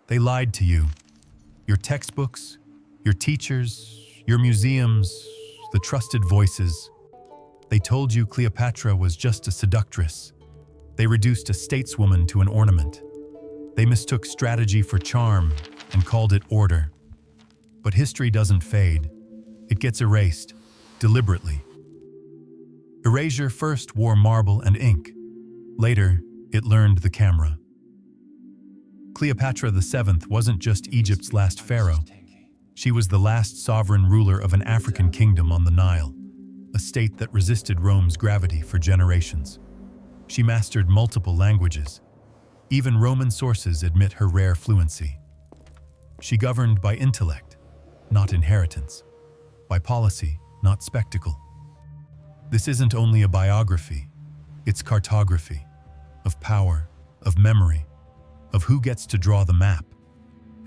They lied to you. Your textbooks, your teachers, your museums, the trusted voices. They told you Cleopatra was just a seductress. They reduced a stateswoman to an ornament. They mistook strategy for charm and called it order. But history doesn't fade. It gets erased, deliberately. Erasure first wore marble and ink. Later, it learned the camera. Cleopatra VII wasn't just Egypt's last pharaoh. She was the last sovereign ruler of an African kingdom on the Nile, a state that resisted Rome's gravity for generations. She mastered multiple languages. Even Roman sources admit her rare fluency. She governed by intellect, not inheritance, by policy, not spectacle. This isn't only a biography, it's cartography of power, of memory, of who gets to draw the map,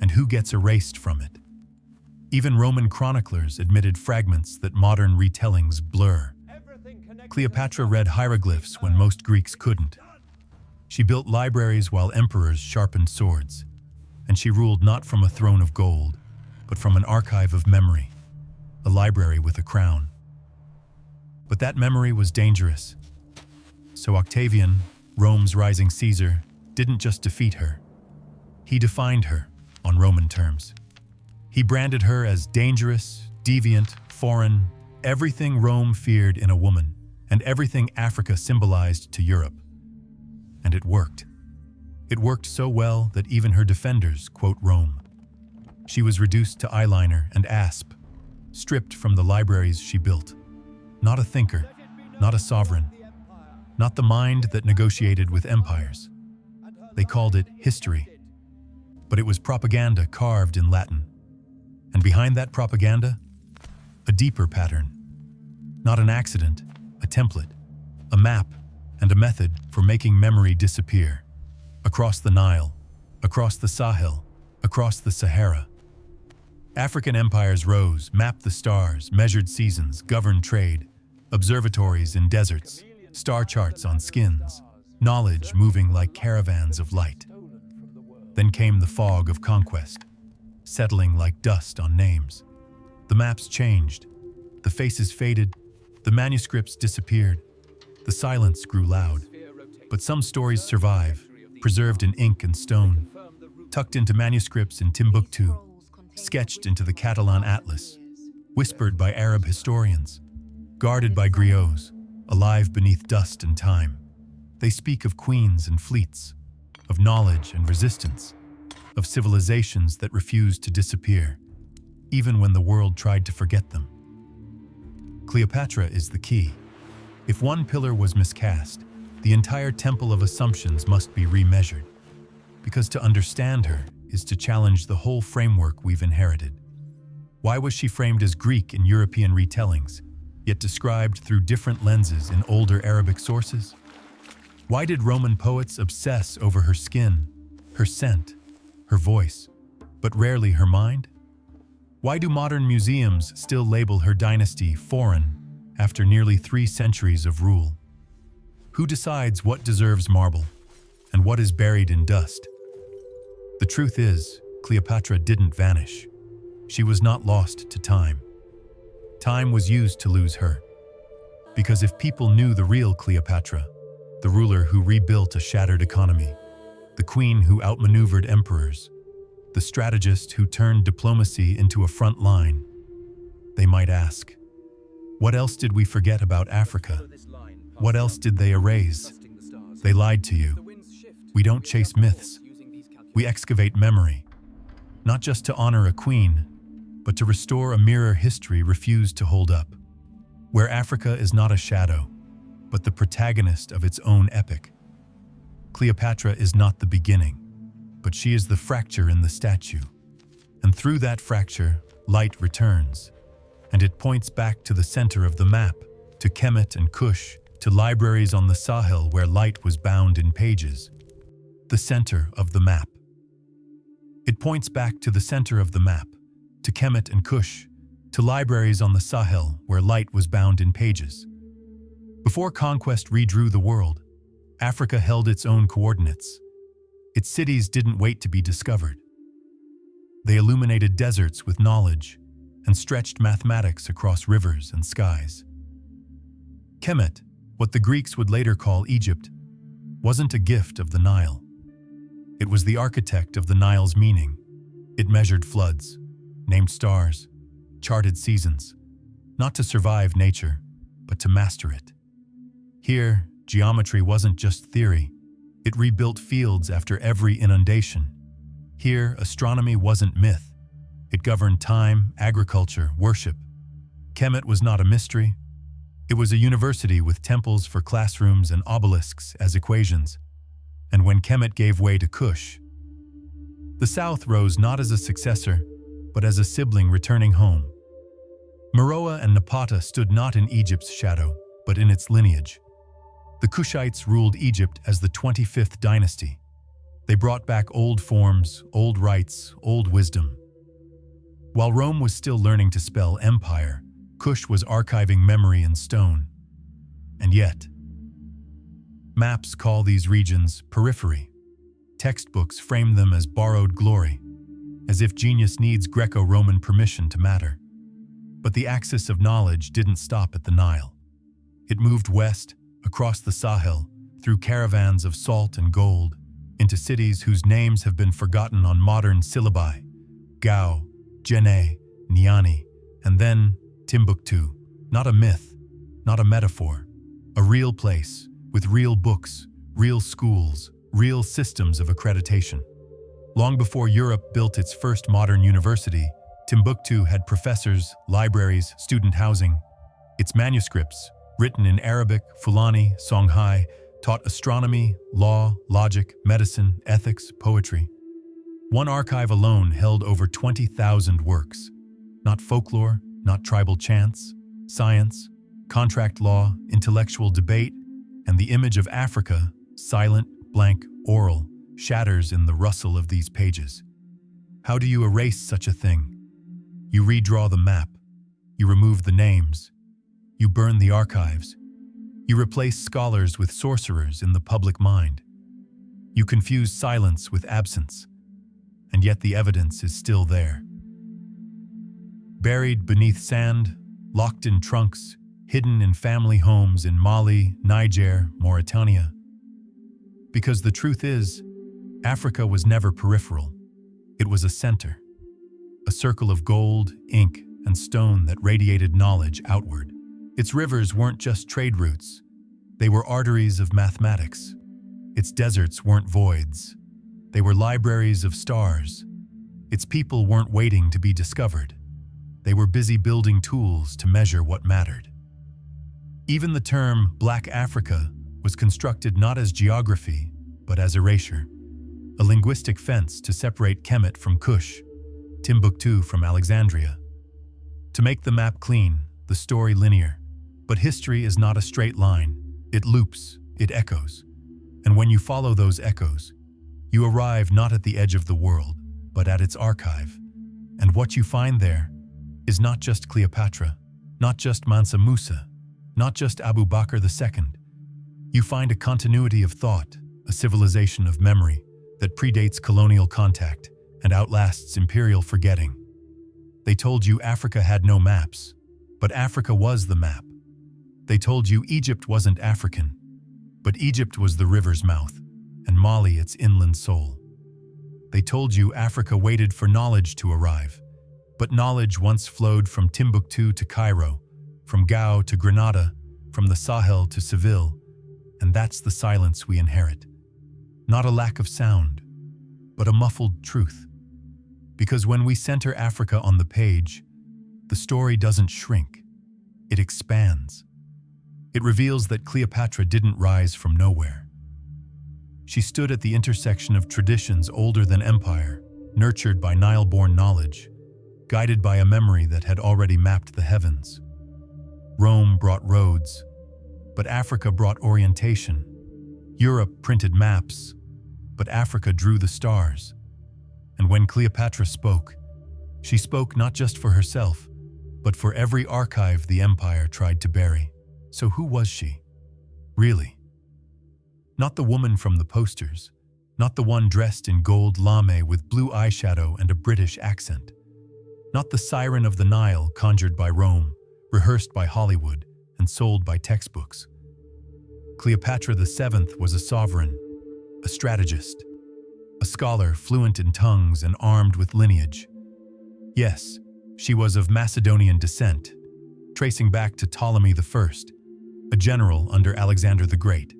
and who gets erased from it. Even Roman chroniclers admitted fragments that modern retellings blur. Cleopatra read hieroglyphs when most Greeks couldn't. She built libraries while emperors sharpened swords, and she ruled not from a throne of gold, but from an archive of memory, a library with a crown. But that memory was dangerous. So Octavian, Rome's rising Caesar, didn't just defeat her. He defined her on Roman terms. He branded her as dangerous, deviant, foreign, everything Rome feared in a woman, and everything Africa symbolized to Europe. And it worked. It worked so well that even her defenders quote Rome. She was reduced to eyeliner and asp, stripped from the libraries she built. Not a thinker, not a sovereign, not the mind that negotiated with empires. They called it history, but it was propaganda carved in Latin. And behind that propaganda, a deeper pattern. Not an accident, a template, a map, and a method for making memory disappear. Across the Nile, across the Sahel, across the Sahara. African empires rose, mapped the stars, measured seasons, governed trade, observatories in deserts, star charts on skins, knowledge moving like caravans of light. Then came the fog of conquest, settling like dust on names. The maps changed, the faces faded, the manuscripts disappeared, the silence grew loud. But some stories survive, preserved in ink and stone, tucked into manuscripts in Timbuktu, sketched into the Catalan Atlas, whispered by Arab historians, guarded by griots, alive beneath dust and time. They speak of queens and fleets, of knowledge and resistance, of civilizations that refused to disappear, even when the world tried to forget them. Cleopatra is the key. If one pillar was miscast, the entire temple of assumptions must be remeasured, because to understand her is to challenge the whole framework we've inherited. Why was she framed as Greek in European retellings, yet described through different lenses in older Arabic sources? Why did Roman poets obsess over her skin, her scent, her voice, but rarely her mind? Why do modern museums still label her dynasty foreign after nearly 3 centuries of rule? Who decides what deserves marble and what is buried in dust? The truth is, Cleopatra didn't vanish. She was not lost to time. Time was used to lose her. Because if people knew the real Cleopatra, the ruler who rebuilt a shattered economy, the queen who outmaneuvered emperors, the strategist who turned diplomacy into a front line, they might ask, what else did we forget about Africa? What else did they erase? They lied to you. We don't chase myths. We excavate memory, not just to honor a queen, but to restore a mirror history refused to hold up, where Africa is not a shadow, but the protagonist of its own epic. Cleopatra is not the beginning, but she is the fracture in the statue. And through that fracture, light returns, and it points back to the center of the map, to Kemet and Kush, to libraries on the Sahel where light was bound in pages. The center of the map. It points back to the center of the map, to Kemet and Kush, to libraries on the Sahel where light was bound in pages. Before conquest redrew the world, Africa held its own coordinates. Its cities didn't wait to be discovered. They illuminated deserts with knowledge and stretched mathematics across rivers and skies. Kemet, what the Greeks would later call Egypt, wasn't a gift of the Nile. It was the architect of the Nile's meaning. It measured floods, named stars, charted seasons, not to survive nature, but to master it. Here, geometry wasn't just theory. It rebuilt fields after every inundation. Here, astronomy wasn't myth. It governed time, agriculture, worship. Kemet was not a mystery. It was a university with temples for classrooms and obelisks as equations. And when Kemet gave way to Kush, the south rose not as a successor, but as a sibling returning home. Meroe and Napata stood not in Egypt's shadow, but in its lineage. The Kushites ruled Egypt as the 25th dynasty. They brought back old forms, old rites, old wisdom. While Rome was still learning to spell empire, Kush was archiving memory in stone. And yet, maps call these regions periphery. Textbooks frame them as borrowed glory, as if genius needs Greco-Roman permission to matter. But the axis of knowledge didn't stop at the Nile. It moved west, across the Sahel, through caravans of salt and gold, into cities whose names have been forgotten on modern syllabi: Gao, Djenné, Niani, and then Timbuktu. Not a myth, not a metaphor, a real place with real books, real schools, real systems of accreditation. Long before Europe built its first modern university, Timbuktu had professors, libraries, student housing. Its manuscripts, written in Arabic, Fulani, Songhai, taught astronomy, law, logic, medicine, ethics, poetry. One archive alone held over 20,000 works. Not folklore, not tribal chants, science, contract law, intellectual debate, and the image of Africa, silent, blank, oral, shatters in the rustle of these pages. How do you erase such a thing? You redraw the map. You remove the names. You burn the archives. You replace scholars with sorcerers in the public mind. You confuse silence with absence. And yet the evidence is still there. Buried beneath sand, locked in trunks, hidden in family homes in Mali, Niger, Mauritania. Because the truth is, Africa was never peripheral. It was a center. A circle of gold, ink, and stone that radiated knowledge outward. Its rivers weren't just trade routes. They were arteries of mathematics. Its deserts weren't voids. They were libraries of stars. Its people weren't waiting to be discovered. They were busy building tools to measure what mattered. Even the term Black Africa was constructed not as geography, but as erasure, a linguistic fence to separate Kemet from Kush, Timbuktu from Alexandria. To make the map clean, the story linear. But history is not a straight line. It loops, it echoes. And when you follow those echoes, you arrive not at the edge of the world, but at its archive. And what you find there is not just Cleopatra, not just Mansa Musa, not just Abu Bakr II. You find a continuity of thought, a civilization of memory that predates colonial contact and outlasts imperial forgetting. They told you Africa had no maps, but Africa was the map. They told you Egypt wasn't African, but Egypt was the river's mouth, and Mali its inland soul. They told you Africa waited for knowledge to arrive, but knowledge once flowed from Timbuktu to Cairo, from Gao to Granada, from the Sahel to Seville, and that's the silence we inherit. Not a lack of sound, but a muffled truth. Because when we center Africa on the page, the story doesn't shrink, it expands. It reveals that Cleopatra didn't rise from nowhere. She stood at the intersection of traditions older than empire, nurtured by Nile-born knowledge, guided by a memory that had already mapped the heavens. Rome brought roads, but Africa brought orientation. Europe printed maps, but Africa drew the stars. And when Cleopatra spoke, she spoke not just for herself, but for every archive the empire tried to bury. So who was she? Really? Not the woman from the posters, Not the one dressed in gold lame with blue eyeshadow and a British accent. Not the siren of the Nile conjured by Rome, rehearsed by Hollywood, and sold by textbooks. Cleopatra VII was a sovereign, a strategist, a scholar fluent in tongues and armed with lineage. Yes, she was of Macedonian descent, tracing back to Ptolemy I, a general under Alexander the Great.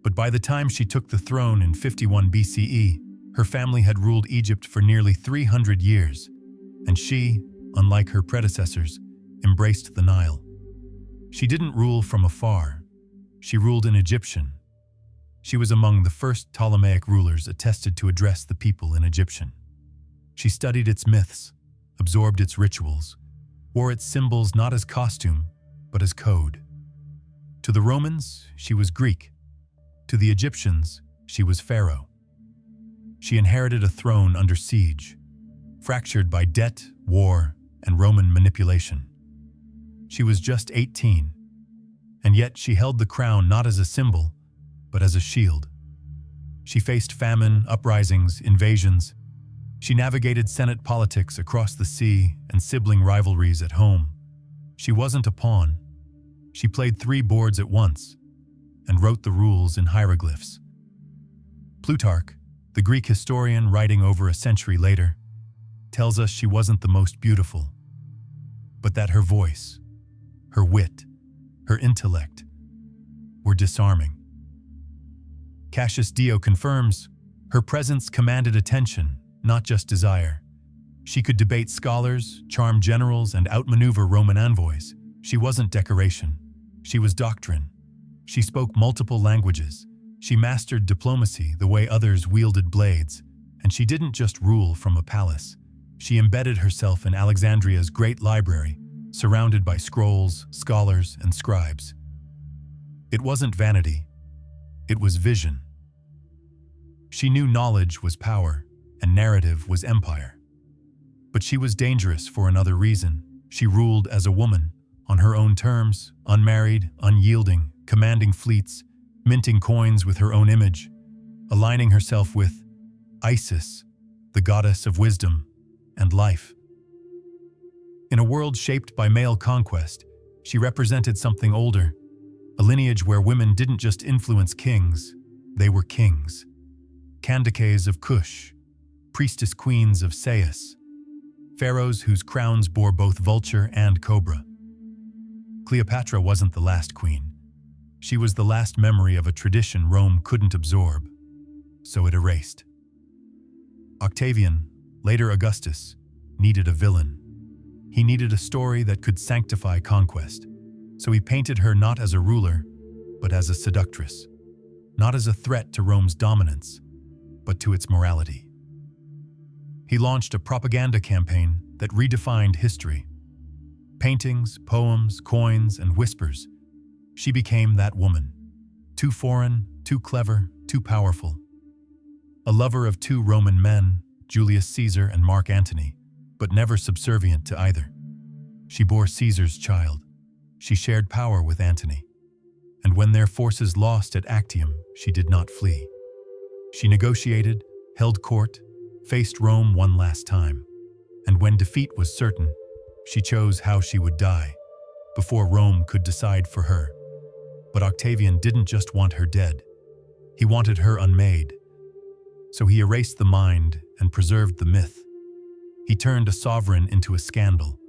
But by the time she took the throne in 51 BCE, her family had ruled Egypt for nearly 300 years, and she, unlike her predecessors, embraced the Nile. She didn't rule from afar. She ruled in Egyptian. She was among the first Ptolemaic rulers attested to address the people in Egyptian. She studied its myths, absorbed its rituals, wore its symbols not as costume, but as code. To the Romans, she was Greek. To the Egyptians, she was Pharaoh. She inherited a throne under siege, fractured by debt, war, and Roman manipulation. She was just 18, and yet she held the crown not as a symbol, but as a shield. She faced famine, uprisings, invasions. She navigated Senate politics across the sea and sibling rivalries at home. She wasn't a pawn. She played 3 boards at once and wrote the rules in hieroglyphs. Plutarch, the Greek historian writing over a century later, tells us she wasn't the most beautiful, but that her voice, her wit, her intellect were disarming. Cassius Dio confirms her presence commanded attention, not just desire. She could debate scholars, charm generals, and outmaneuver Roman envoys. She wasn't decoration. She was doctrine. She spoke multiple languages. She mastered diplomacy the way others wielded blades. And she didn't just rule from a palace. She embedded herself in Alexandria's great library, surrounded by scrolls, scholars, and scribes. It wasn't vanity. It was vision. She knew knowledge was power, and narrative was empire. But she was dangerous for another reason. She ruled as a woman, on her own terms, unmarried, unyielding, commanding fleets, minting coins with her own image, aligning herself with Isis, the goddess of wisdom and life. In a world shaped by male conquest, she represented something older, a lineage where women didn't just influence kings, they were kings. Candaces of Cush, priestess queens of Sais, pharaohs whose crowns bore both vulture and cobra. Cleopatra wasn't the last queen. She was the last memory of a tradition Rome couldn't absorb, so it erased. Octavian, later Augustus, needed a villain. He needed a story that could sanctify conquest, so he painted her not as a ruler, but as a seductress, not as a threat to Rome's dominance, but to its morality. He launched a propaganda campaign that redefined history. Paintings, poems, coins, and whispers. She became that woman. Too foreign, too clever, too powerful. A lover of 2 Roman men, Julius Caesar and Mark Antony, but never subservient to either. She bore Caesar's child. She shared power with Antony. And when their forces lost at Actium, she did not flee. She negotiated, held court, faced Rome one last time. And when defeat was certain, she chose how she would die, before Rome could decide for her. But Octavian didn't just want her dead. He wanted her unmade. So he erased the mind and preserved the myth. He turned a sovereign into a scandal,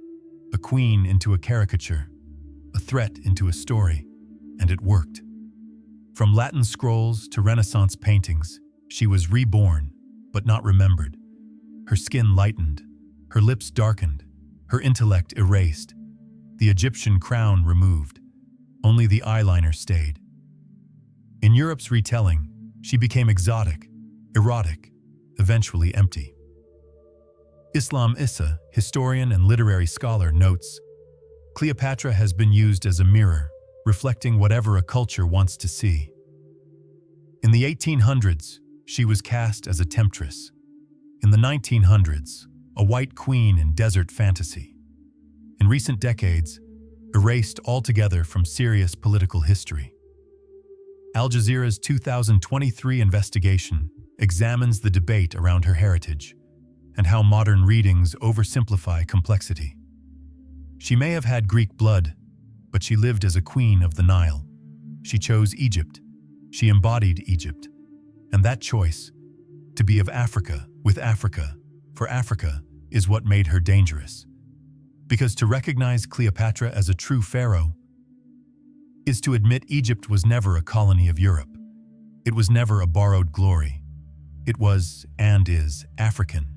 a queen into a caricature, a threat into a story, and it worked. From Latin scrolls to Renaissance paintings, she was reborn, but not remembered. Her skin lightened, her lips darkened, her intellect erased, the Egyptian crown removed. Only the eyeliner stayed. In Europe's retelling, she became exotic, erotic, eventually empty. Islam Issa, historian and literary scholar, notes, Cleopatra has been used as a mirror, reflecting whatever a culture wants to see. In the 1800s, she was cast as a temptress. In the 1900s, a white queen in desert fantasy. In recent decades, erased altogether from serious political history. Al Jazeera's 2023 investigation examines the debate around her heritage and how modern readings oversimplify complexity. She may have had Greek blood, but she lived as a queen of the Nile. She chose Egypt. She embodied Egypt. And that choice, to be of Africa, with Africa, for Africa, is what made her dangerous. Because to recognize Cleopatra as a true pharaoh is to admit Egypt was never a colony of Europe. It was never a borrowed glory. It was, and is, African.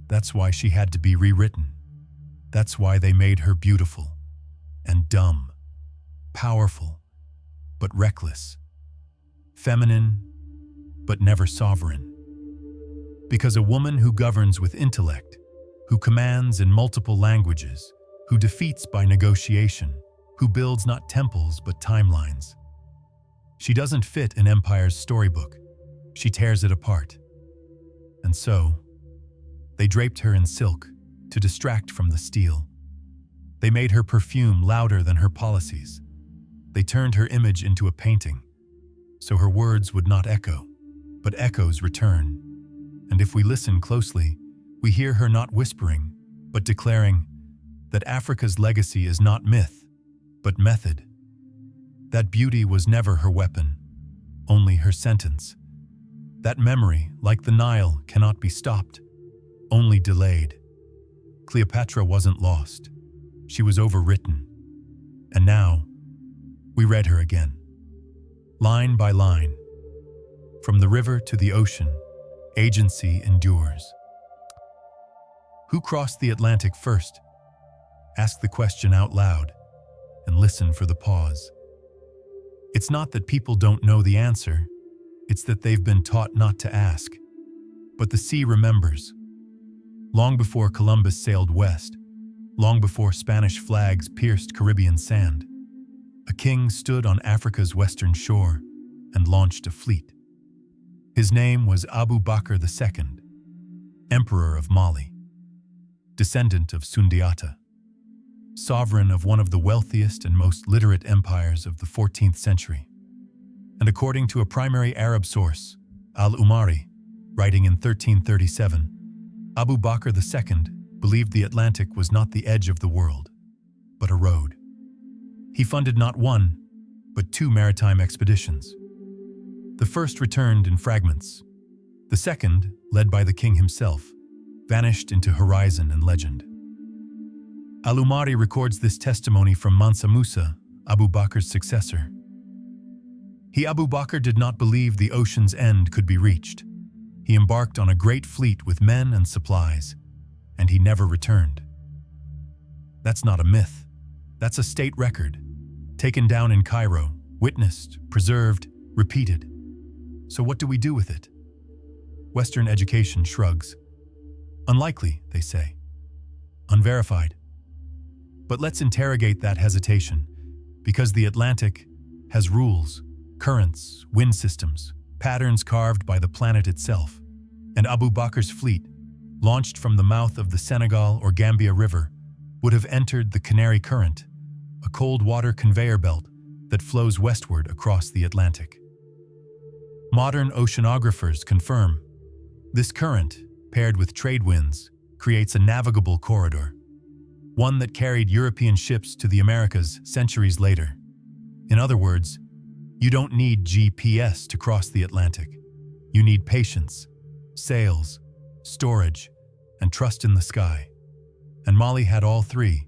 That's why she had to be rewritten. That's why they made her beautiful and dumb, powerful but reckless, feminine but never sovereign. Because a woman who governs with intellect, who commands in multiple languages, who defeats by negotiation, who builds not temples but timelines. She doesn't fit an empire's storybook. She tears it apart. And so, they draped her in silk to distract from the steel. They made her perfume louder than her policies. They turned her image into a painting, so her words would not echo, but echoes return. And if we listen closely, we hear her not whispering, but declaring that Africa's legacy is not myth, but method. That beauty was never her weapon, only her sentence. That memory, like the Nile, cannot be stopped, only delayed. Cleopatra wasn't lost. She was overwritten. And now, we read her again. Line by line. From the river to the ocean, agency endures. Who crossed the Atlantic first? Ask the question out loud and listen for the pause. It's not that people don't know the answer, it's that they've been taught not to ask. But the sea remembers. Long before Columbus sailed west, long before Spanish flags pierced Caribbean sand, a king stood on Africa's western shore and launched a fleet. His name was Abu Bakr II, Emperor of Mali, descendant of Sundiata, sovereign of one of the wealthiest and most literate empires of the 14th century. And according to a primary Arab source, al-Umari, writing in 1337, Abu Bakr II believed the Atlantic was not the edge of the world, but a road. He funded not one, but two maritime expeditions. The first returned in fragments. The second, led by the king himself, vanished into horizon and legend. Al-Umari records this testimony from Mansa Musa, Abu Bakr's successor. He, Abu Bakr, did not believe the ocean's end could be reached. He embarked on a great fleet with men and supplies, and he never returned. That's not a myth. That's a state record, taken down in Cairo, witnessed, preserved, repeated. So what do we do with it? Western education shrugs. Unlikely, they say. Unverified. But let's interrogate that hesitation, because the Atlantic has rules, currents, wind systems, patterns carved by the planet itself. And Abu Bakr's fleet, launched from the mouth of the Senegal or Gambia River, would have entered the Canary Current, a cold water conveyor belt that flows westward across the Atlantic. Modern oceanographers confirm this current, paired with trade winds, creates a navigable corridor, one that carried European ships to the Americas centuries later. In other words, you don't need GPS to cross the Atlantic. You need patience, sails, storage, and trust in the sky. And Mali had all three.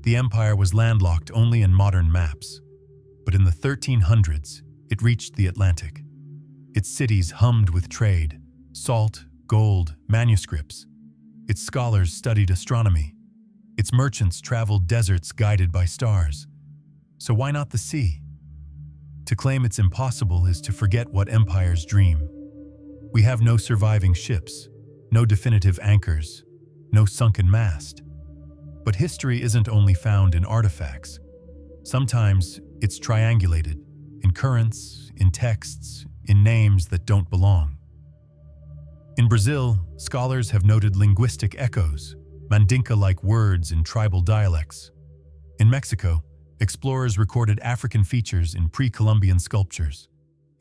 The empire was landlocked only in modern maps. But in the 1300s, it reached the Atlantic. Its cities hummed with trade, salt, gold, manuscripts. Its scholars studied astronomy. Its merchants traveled deserts guided by stars. So why not the sea? To claim it's impossible is to forget what empires dream. We have no surviving ships, no definitive anchors, no sunken mast. But history isn't only found in artifacts. Sometimes it's triangulated, in currents, in texts, in names that don't belong. In Brazil, scholars have noted linguistic echoes, Mandinka-like words in tribal dialects. In Mexico, explorers recorded African features in pre-Columbian sculptures.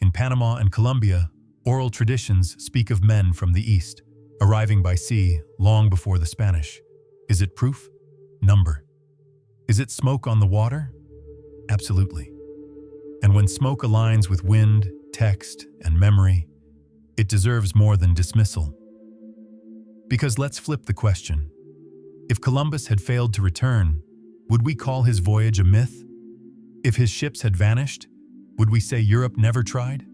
In Panama and Colombia, Oral traditions speak of men from the east, arriving by sea long before the Spanish. Is it proof? Number. Is it smoke on the water? Absolutely. And when smoke aligns with wind, text, and memory, it deserves more than dismissal. Because let's flip the question. If Columbus had failed to return, would we call his voyage a myth? If his ships had vanished, would we say Europe never tried?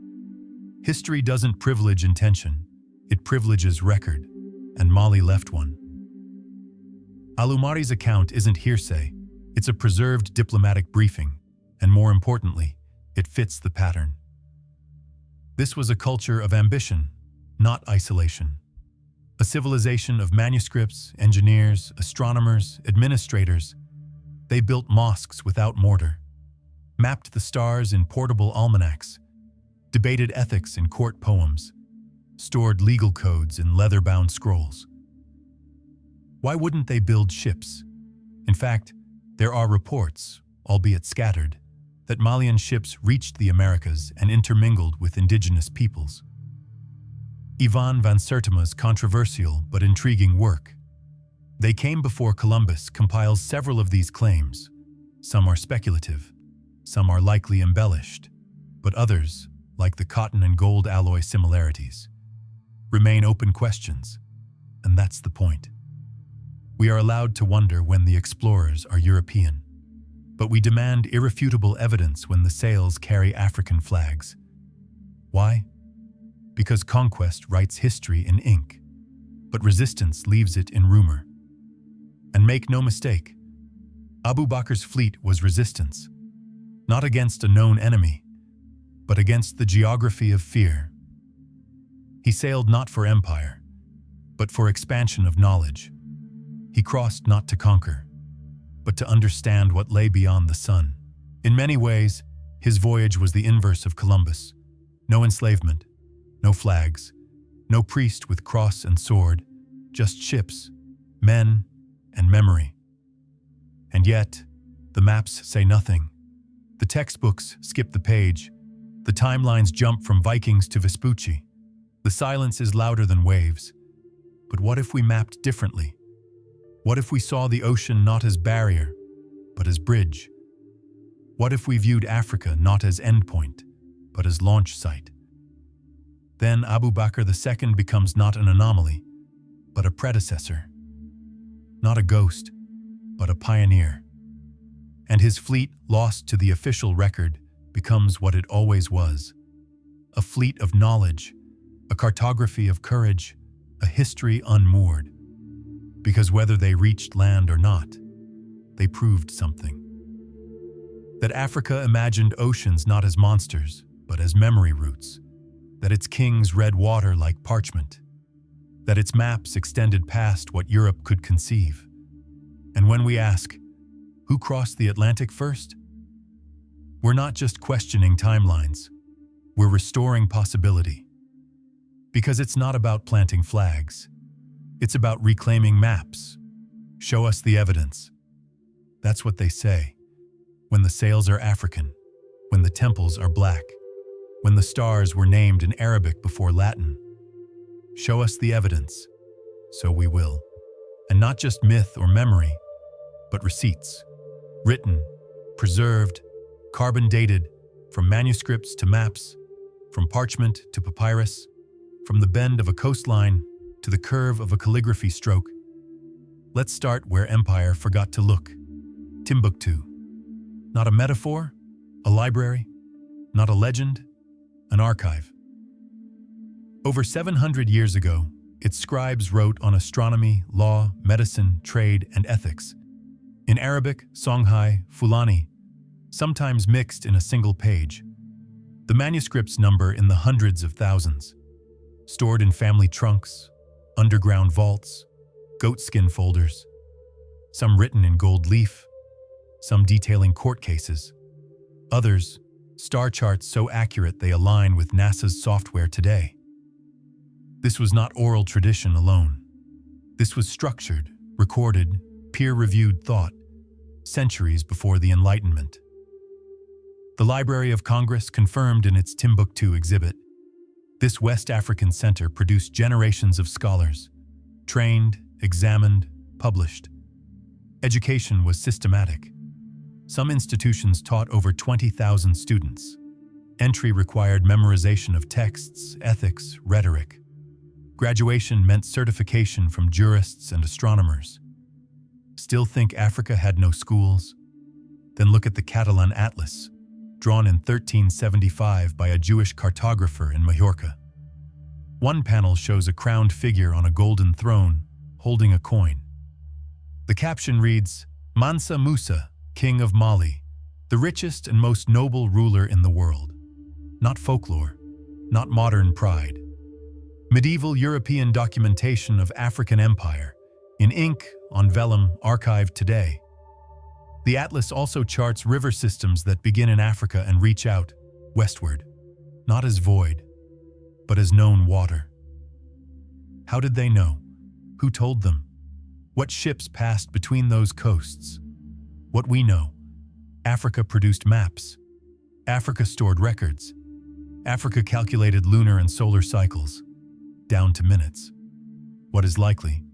History doesn't privilege intention, it privileges record, and Mali left one. Al-Umari's account isn't hearsay, it's a preserved diplomatic briefing, and more importantly, it fits the pattern. This was a culture of ambition, not isolation. A civilization of manuscripts, engineers, astronomers, administrators. They built mosques without mortar, mapped the stars in portable almanacs, debated ethics in court poems, stored legal codes in leather-bound scrolls. Why wouldn't they build ships? In fact, there are reports, albeit scattered, that Malian ships reached the Americas and intermingled with indigenous peoples. Ivan van Sertima's controversial but intriguing work, They Came Before Columbus, compiles several of these claims. Some are speculative, some are likely embellished, but others, like the cotton and gold alloy similarities, remain open questions, and that's the point. We are allowed to wonder when the explorers are European, but we demand irrefutable evidence when the sails carry African flags. Why? Because conquest writes history in ink, but resistance leaves it in rumor. And make no mistake, Abu Bakr's fleet was resistance, not against a known enemy, but against the geography of fear. He sailed not for empire, but for expansion of knowledge. He crossed not to conquer, but to understand what lay beyond the sun. In many ways, his voyage was the inverse of Columbus. No enslavement, no flags, no priest with cross and sword, just ships, men, and memory. And yet, the maps say nothing. The textbooks skip the page. The timelines jump from Vikings to Vespucci. The silence is louder than waves. But what if we mapped differently? What if we saw the ocean not as barrier, but as bridge? What if we viewed Africa not as endpoint, but as launch site? Then Abu Bakr II becomes not an anomaly, but a predecessor. Not a ghost, but a pioneer. And his fleet, lost to the official record, becomes what it always was. A fleet of knowledge, a cartography of courage, a history unmoored. Because whether they reached land or not, they proved something. That Africa imagined oceans not as monsters, but as memory routes. That its kings read water like parchment. That its maps extended past what Europe could conceive. And when we ask, who crossed the Atlantic first? We're not just questioning timelines, we're restoring possibility. Because it's not about planting flags, it's about reclaiming maps. Show us the evidence. That's what they say. When the sails are African, when the temples are black, when the stars were named in Arabic before Latin. Show us the evidence, so we will. And not just myth or memory, but receipts. Written, preserved, carbon dated, from manuscripts to maps, from parchment to papyrus, from the bend of a coastline to the curve of a calligraphy stroke. Let's start where empire forgot to look. Timbuktu. Not a metaphor, a library, not a legend, an archive. Over 700 years ago, its scribes wrote on astronomy, law, medicine, trade, and ethics. In Arabic, Songhai, Fulani, sometimes mixed in a single page. The manuscripts number in the hundreds of thousands, stored in family trunks, underground vaults, goatskin folders, some written in gold leaf, some detailing court cases, others, star charts so accurate they align with NASA's software today. This was not oral tradition alone. This was structured, recorded, peer-reviewed thought, centuries before the Enlightenment. The Library of Congress confirmed in its Timbuktu exhibit, This West African center produced generations of scholars, trained, examined, published. Education was systematic. Some institutions taught over 20,000 students. Entry required memorization of texts, ethics, rhetoric. Graduation meant certification from jurists and astronomers. Still think Africa had no schools? Then look at the Catalan Atlas, drawn in 1375 by a Jewish cartographer in Majorca. One panel shows a crowned figure on a golden throne, holding a coin. The caption reads, "Mansa Musa, King of Mali, the richest and most noble ruler in the world." Not folklore, not modern pride. Medieval European documentation of African empire, in ink, on vellum, archived today. The atlas also charts river systems that begin in Africa and reach out, westward, not as void, but as known water. How did they know? Who told them? What ships passed between those coasts? What we know, Africa produced maps. Africa stored records. Africa calculated lunar and solar cycles, down to minutes. What is likely?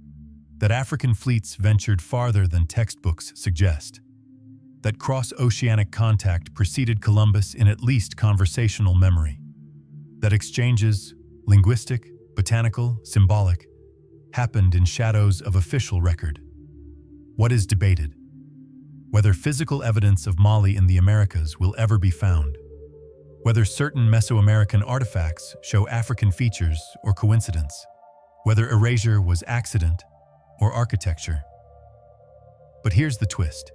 That African fleets ventured farther than textbooks suggest. That cross-oceanic contact preceded Columbus in at least conversational memory. That exchanges, linguistic, botanical, symbolic, happened in shadows of official record. What is debated? Whether physical evidence of Mali in the Americas will ever be found. Whether certain Mesoamerican artifacts show African features or coincidence. Whether erasure was accident or architecture. But here's the twist.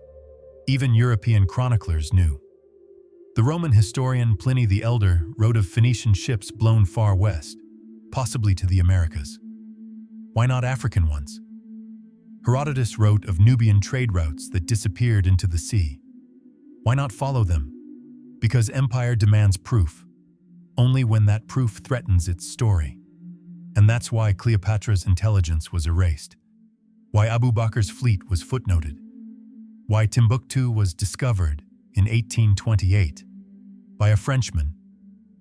Even European chroniclers knew. The Roman historian Pliny the Elder wrote of Phoenician ships blown far west, possibly to the Americas. Why not African ones? Herodotus wrote of Nubian trade routes that disappeared into the sea. Why not follow them? Because empire demands proof, only when that proof threatens its story. And that's why Cleopatra's intelligence was erased. Why Abu Bakr's fleet was footnoted. Why Timbuktu was discovered in 1828 by a Frenchman,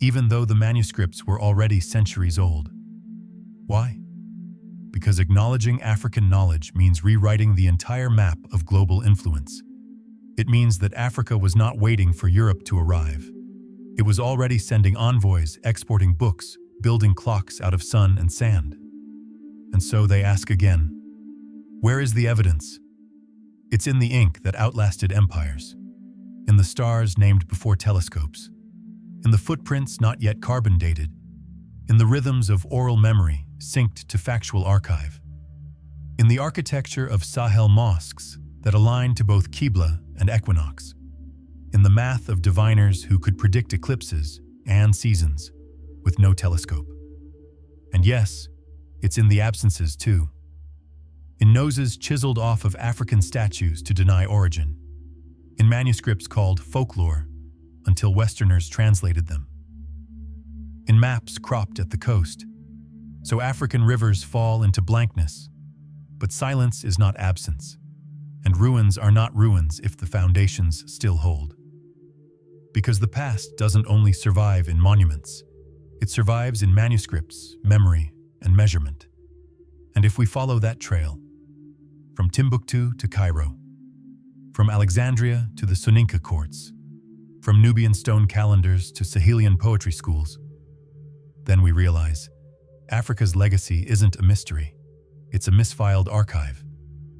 even though the manuscripts were already centuries old. Why? Because acknowledging African knowledge means rewriting the entire map of global influence. It means that Africa was not waiting for Europe to arrive. It was already sending envoys, exporting books, building clocks out of sun and sand. And so they ask again, where is the evidence? It's in the ink that outlasted empires, in the stars named before telescopes, in the footprints not yet carbon dated, in the rhythms of oral memory synced to factual archive, in the architecture of Sahel mosques that align to both Qibla and equinox, in the math of diviners who could predict eclipses and seasons with no telescope. And yes, it's in the absences too. In noses chiseled off of African statues to deny origin, in manuscripts called folklore until Westerners translated them, in maps cropped at the coast, so African rivers fall into blankness. But silence is not absence, and ruins are not ruins if the foundations still hold. Because the past doesn't only survive in monuments, it survives in manuscripts, memory, and measurement. And if we follow that trail, from Timbuktu to Cairo, from Alexandria to the Soninka courts, from Nubian stone calendars to Sahelian poetry schools, then we realize Africa's legacy isn't a mystery. It's a misfiled archive.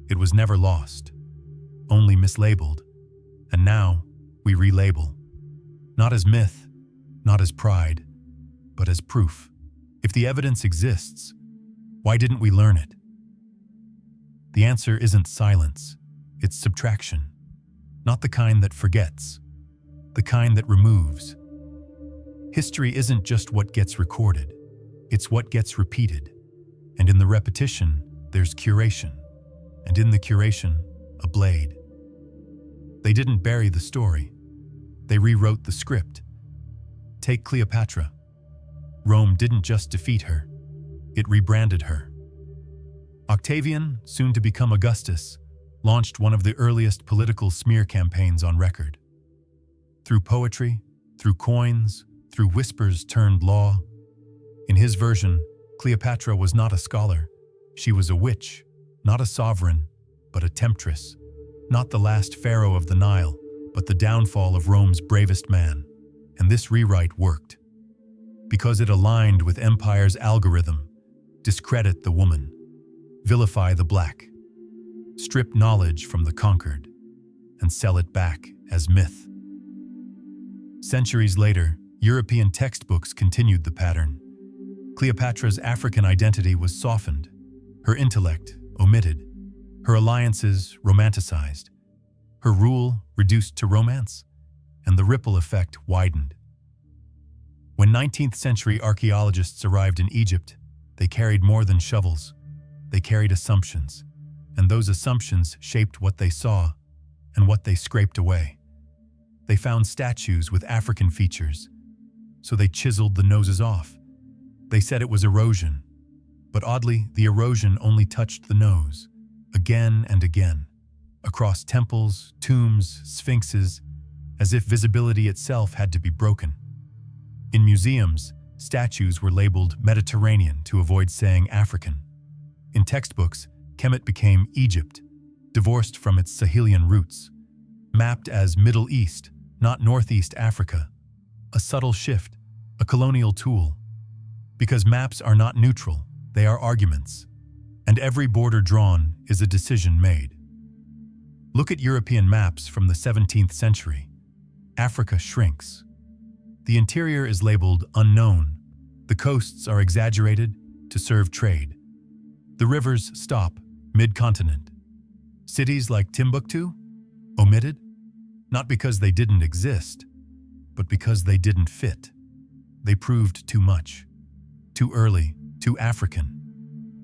It was never lost, only mislabeled. And now we relabel, not as myth, not as pride, but as proof. If the evidence exists, why didn't we learn it? The answer isn't silence, it's subtraction. Not the kind that forgets, the kind that removes. History isn't just what gets recorded, it's what gets repeated. And in the repetition, there's curation. And in the curation, a blade. They didn't bury the story. They rewrote the script. Take Cleopatra. Rome didn't just defeat her, it rebranded her. Octavian, soon to become Augustus, launched one of the earliest political smear campaigns on record. Through poetry, through coins, through whispers turned law, In his version, Cleopatra was not a scholar. She was a witch, not a sovereign, but a temptress. Not the last pharaoh of the Nile, but the downfall of Rome's bravest man. And this rewrite worked. Because it aligned with empire's algorithm: discredit the woman, vilify the black, strip knowledge from the conquered, and sell it back as myth. Centuries later, European textbooks continued the pattern. Cleopatra's African identity was softened, her intellect omitted, her alliances romanticized, her rule reduced to romance, and the ripple effect widened. When 19th century archaeologists arrived in Egypt, they carried more than shovels. They carried assumptions, and those assumptions shaped what they saw and what they scraped away. They found statues with African features, so they chiseled the noses off. They said it was erosion, but oddly, the erosion only touched the nose, again and again, across temples, tombs, sphinxes, as if visibility itself had to be broken. In museums, statues were labeled Mediterranean to avoid saying African. In textbooks, Kemet became Egypt, divorced from its Sahelian roots, mapped as Middle East, not Northeast Africa, a subtle shift, a colonial tool. Because maps are not neutral, they are arguments, and every border drawn is a decision made. Look at European maps from the 17th century. Africa shrinks. The interior is labeled unknown. The coasts are exaggerated to serve trade. The rivers stop mid-continent. Cities like Timbuktu, omitted, not because they didn't exist, but because they didn't fit. They proved too much, too early, too African.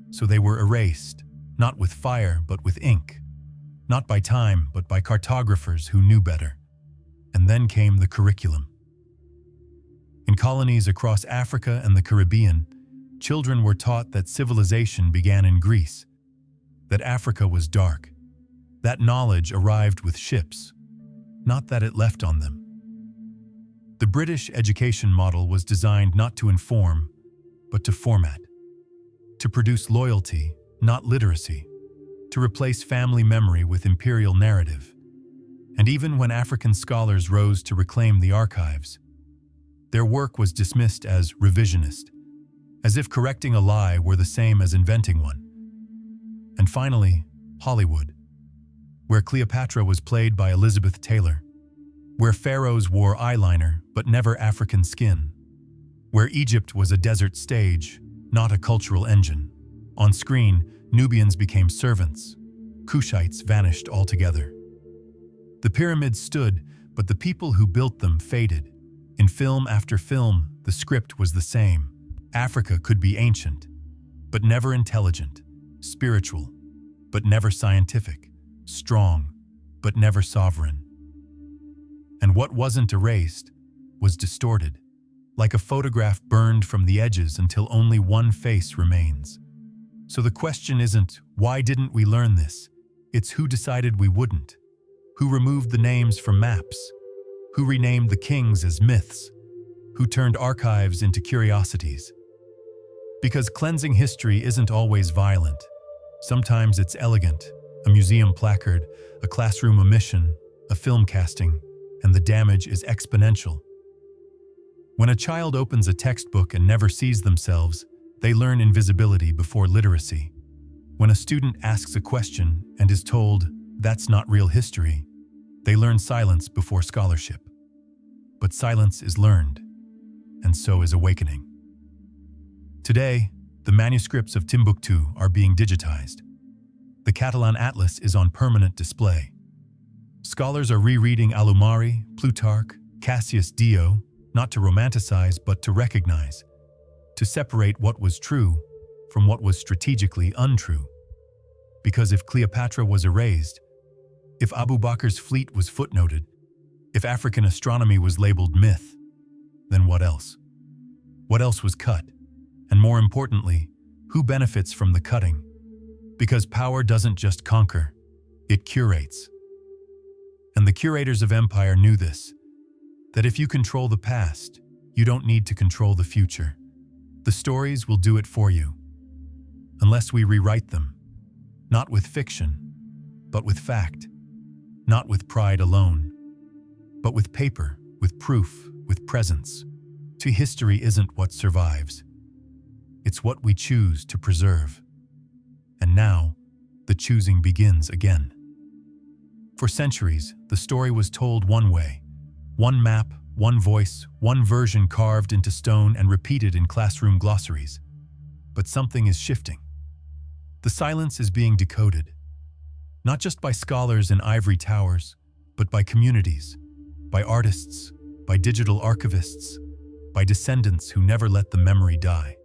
So they were erased, not with fire, but with ink. Not by time, but by cartographers who knew better. And then came the curriculum. In colonies across Africa and the Caribbean, children were taught that civilization began in Greece, that Africa was dark. That knowledge arrived with ships, not that it left on them. The British education model was designed not to inform, but to format, to produce loyalty, not literacy, to replace family memory with imperial narrative. And even when African scholars rose to reclaim the archives, their work was dismissed as revisionist, as if correcting a lie were the same as inventing one. And finally, Hollywood, where Cleopatra was played by Elizabeth Taylor, where pharaohs wore eyeliner but never African skin, where Egypt was a desert stage, not a cultural engine. On screen, Nubians became servants. Kushites vanished altogether. The pyramids stood, but the people who built them faded. In film after film, the script was the same. Africa could be ancient, but never intelligent, spiritual, but never scientific, strong, but never sovereign. And what wasn't erased was distorted, like a photograph burned from the edges until only one face remains. So the question isn't, why didn't we learn this? It's who decided we wouldn't? Who removed the names from maps? Who renamed the kings as myths? Who turned archives into curiosities? Because cleansing history isn't always violent. Sometimes it's elegant, a museum placard, a classroom omission, a film casting, and the damage is exponential. When a child opens a textbook and never sees themselves, they learn invisibility before literacy. When a student asks a question and is told, "That's not real history," they learn silence before scholarship. But silence is learned, and so is awakening. Today, the manuscripts of Timbuktu are being digitized. The Catalan Atlas is on permanent display. Scholars are rereading al-Umari, Plutarch, Cassius Dio, not to romanticize but to recognize, to separate what was true from what was strategically untrue. Because if Cleopatra was erased, if Abu Bakr's fleet was footnoted, if African astronomy was labeled myth, then what else? What else was cut? And more importantly, who benefits from the cutting? Because power doesn't just conquer, it curates. And the curators of empire knew this, that if you control the past, you don't need to control the future. The stories will do it for you, unless we rewrite them, not with fiction, but with fact, not with pride alone, but with paper, with proof, with presence. See, history isn't what survives. It's what we choose to preserve. And now, the choosing begins again. For centuries, the story was told one way, one map, one voice, one version carved into stone and repeated in classroom glossaries. But something is shifting. The silence is being decoded, not just by scholars in ivory towers, but by communities, by artists, by digital archivists, by descendants who never let the memory die.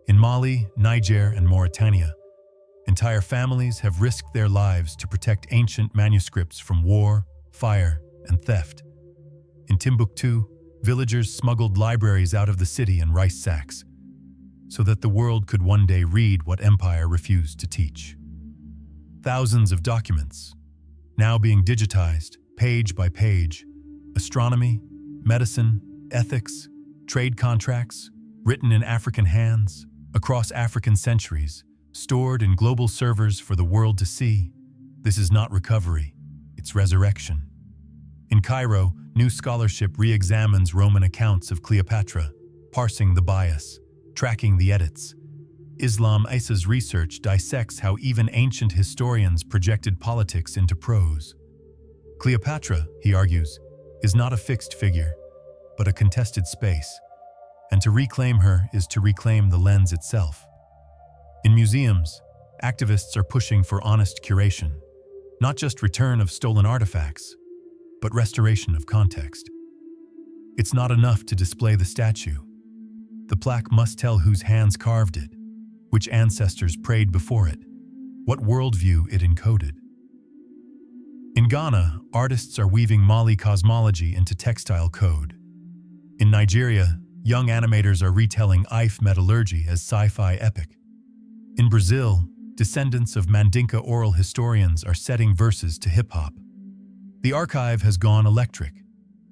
In Mali, Niger, and Mauritania, entire families have risked their lives to protect ancient manuscripts from war, fire, and theft. In Timbuktu, villagers smuggled libraries out of the city in rice sacks, so that the world could one day read what empire refused to teach. Thousands of documents, now being digitized, page by page, astronomy, medicine, ethics, trade contracts, written in African hands, across African centuries, stored in global servers for the world to see. This is not recovery, it's resurrection. In Cairo, new scholarship re-examines Roman accounts of Cleopatra, parsing the bias, tracking the edits. Islam Isa's research dissects how even ancient historians projected politics into prose. Cleopatra, he argues, is not a fixed figure, but a contested space, and to reclaim her is to reclaim the lens itself. In museums, activists are pushing for honest curation, not just return of stolen artifacts, but restoration of context. It's not enough to display the statue. The plaque must tell whose hands carved it, which ancestors prayed before it, what worldview it encoded. In Ghana, artists are weaving Mali cosmology into textile code. In Nigeria, young animators are retelling Ife metallurgy as sci-fi epic. In Brazil, descendants of Mandinka oral historians are setting verses to hip-hop. The archive has gone electric.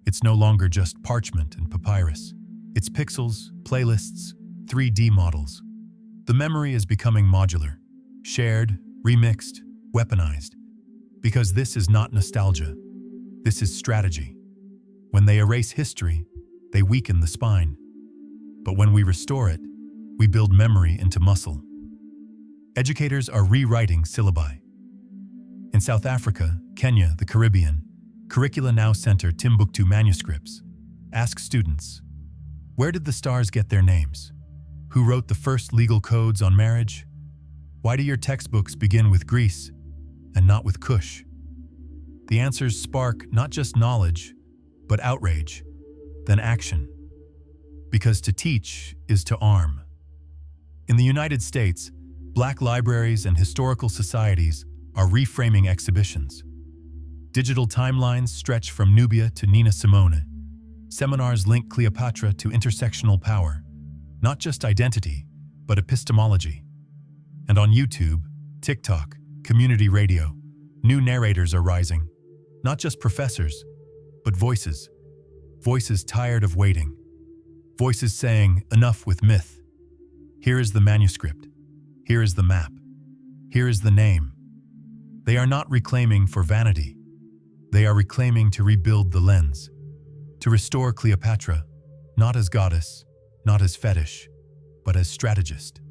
It's no longer just parchment and papyrus. It's pixels, playlists, 3D models. The memory is becoming modular, shared, remixed, weaponized. Because this is not nostalgia. This is strategy. When they erase history, they weaken the spine. But when we restore it, we build memory into muscle. Educators are rewriting syllabi. In South Africa, Kenya, the Caribbean, curricula now center Timbuktu Manuscripts. Ask students, where did the stars get their names? Who wrote the first legal codes on marriage? Why do your textbooks begin with Greece and not with Kush? The answers spark not just knowledge, but outrage, then action. Because to teach is to arm. In the United States, Black libraries and historical societies are reframing exhibitions. Digital timelines stretch from Nubia to Nina Simone. Seminars link Cleopatra to intersectional power, not just identity, but epistemology. And on YouTube, TikTok, community radio, new narrators are rising. Not just professors, but voices. Voices tired of waiting. Voices saying, enough with myth. Here is the manuscript. Here is the map. Here is the name. They are not reclaiming for vanity. They are reclaiming to rebuild the lens. To restore Cleopatra, not as goddess, not as fetish, but as strategist.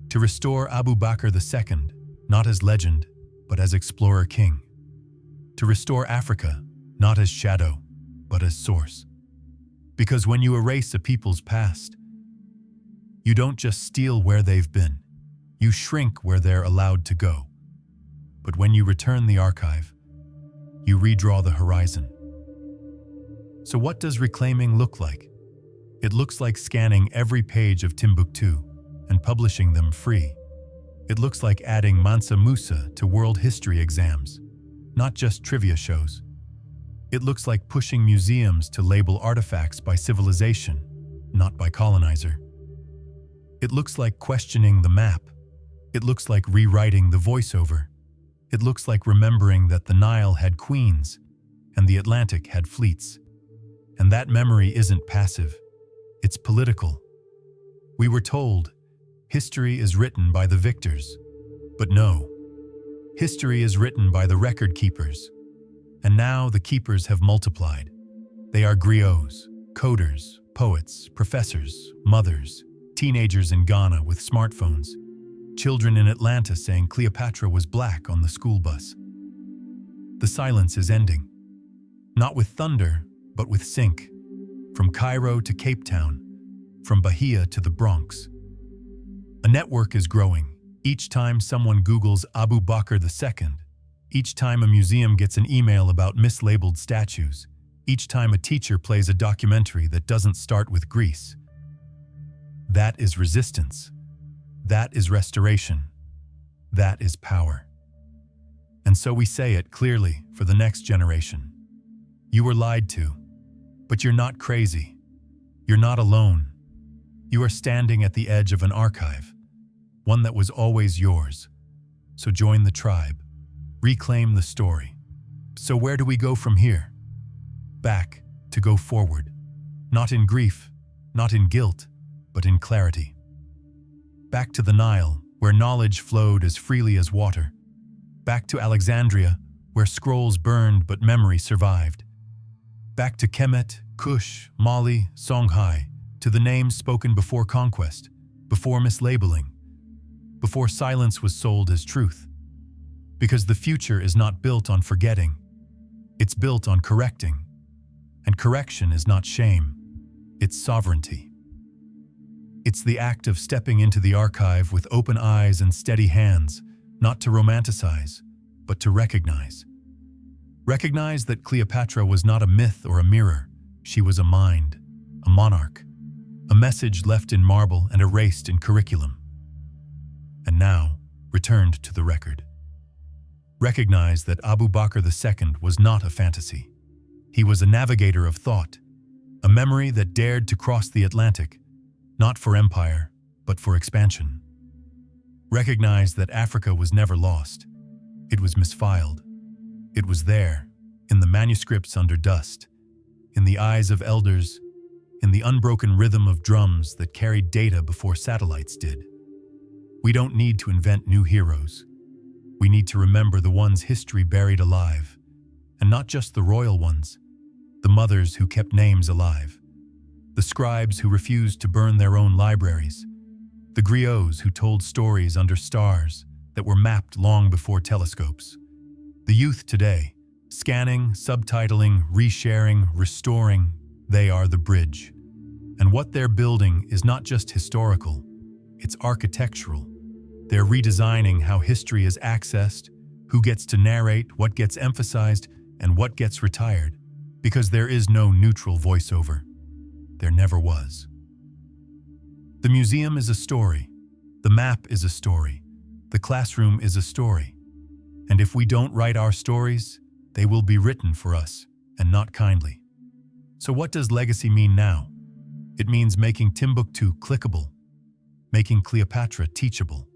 To restore Abu Bakr II, not as legend, but as explorer king. To restore Africa, not as shadow, but as source. Because when you erase a people's past, you don't just steal where they've been, you shrink where they're allowed to go. But when you return the archive, you redraw the horizon. So what does reclaiming look like? It looks like scanning every page of Timbuktu and publishing them free. It looks like adding Mansa Musa to world history exams, not just trivia shows. It looks like pushing museums to label artifacts by civilization, not by colonizer. It looks like questioning the map. It looks like rewriting the voiceover. It looks like remembering that the Nile had queens and the Atlantic had fleets. And that memory isn't passive, it's political. We were told, history is written by the victors. But no, history is written by the record keepers. And now the keepers have multiplied. They are griots, coders, poets, professors, mothers, teenagers in Ghana with smartphones, children in Atlanta saying Cleopatra was black on the school bus. The silence is ending. Not with thunder, but with sync. From Cairo to Cape Town, from Bahia to the Bronx. A network is growing. Each time someone Googles Abu Bakr II, each time a museum gets an email about mislabeled statues, each time a teacher plays a documentary that doesn't start with Greece. That is resistance. That is restoration. That is power. And so we say it clearly for the next generation. You were lied to, but you're not crazy. You're not alone. You are standing at the edge of an archive, one that was always yours. So join the tribe. Reclaim the story. So where do we go from here? Back, to go forward. Not in grief, not in guilt, but in clarity. Back to the Nile, where knowledge flowed as freely as water. Back to Alexandria, where scrolls burned but memory survived. Back to Kemet, Kush, Mali, Songhai, to the names spoken before conquest, before mislabeling, before silence was sold as truth. Because the future is not built on forgetting, it's built on correcting. And correction is not shame, it's sovereignty. It's the act of stepping into the archive with open eyes and steady hands, not to romanticize, but to recognize. Recognize that Cleopatra was not a myth or a mirror. She was a mind, a monarch, a message left in marble and erased in curriculum. And now, returned to the record. Recognize that Abu Bakr II was not a fantasy. He was a navigator of thought, a memory that dared to cross the Atlantic, not for empire, but for expansion. Recognize that Africa was never lost. It was misfiled. It was there, in the manuscripts under dust, in the eyes of elders, in the unbroken rhythm of drums that carried data before satellites did. We don't need to invent new heroes. We need to remember the ones history buried alive, and not just the royal ones, the mothers who kept names alive, the scribes who refused to burn their own libraries, the griots who told stories under stars that were mapped long before telescopes, the youth today, scanning, subtitling, resharing, restoring, they are the bridge. And what they're building is not just historical, it's architectural. They're redesigning how history is accessed, who gets to narrate, what gets emphasized, and what gets retired. Because there is no neutral voiceover. There never was. The museum is a story. The map is a story. The classroom is a story. And if we don't write our stories, they will be written for us, and not kindly. So what does legacy mean now? It means making Timbuktu clickable, making Cleopatra teachable,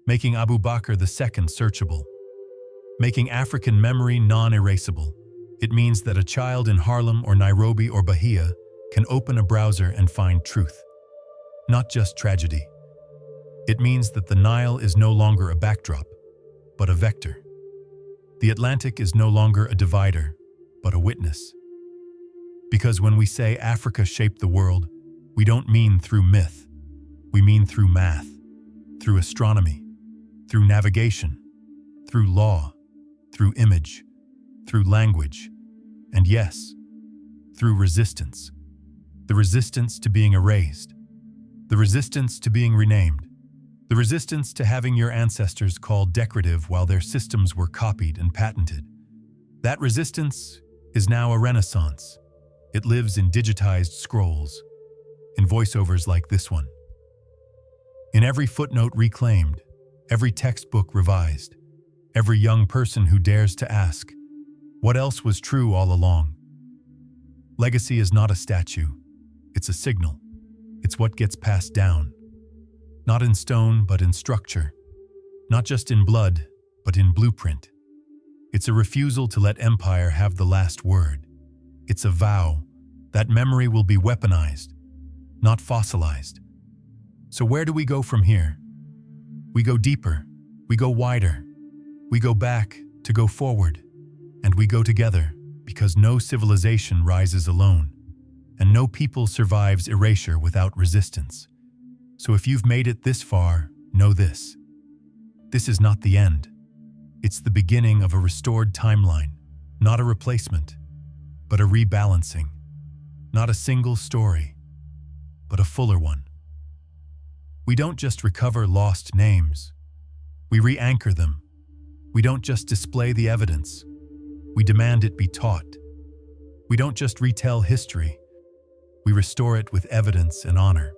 making Abu Bakr II searchable, making African memory non-erasable. It means that a child in Harlem or Nairobi or Bahia can open a browser and find truth, not just tragedy. It means that the Nile is no longer a backdrop, but a vector. The Atlantic is no longer a divider, but a witness. Because when we say Africa shaped the world, we don't mean through myth. We mean through math, through astronomy, through navigation, through law, through image, through language, and yes, through resistance. The resistance to being erased, the resistance to being renamed, the resistance to having your ancestors called decorative while their systems were copied and patented. That resistance is now a renaissance. It lives in digitized scrolls, in voiceovers like this one. In every footnote reclaimed, every textbook revised, every young person who dares to ask, what else was true all along? Legacy is not a statue, it's a signal. It's what gets passed down. Not in stone, but in structure. Not just in blood, but in blueprint. It's a refusal to let empire have the last word. It's a vow that memory will be weaponized, not fossilized. So where do we go from here? We go deeper, we go wider, we go back to go forward, and we go together because no civilization rises alone, and no people survives erasure without resistance. So if you've made it this far, know this. This is not the end. It's the beginning of a restored timeline, not a replacement, but a rebalancing. Not a single story, but a fuller one. We don't just recover lost names. We re-anchor them. We don't just display the evidence. We demand it be taught. We don't just retell history. We restore it with evidence and honor.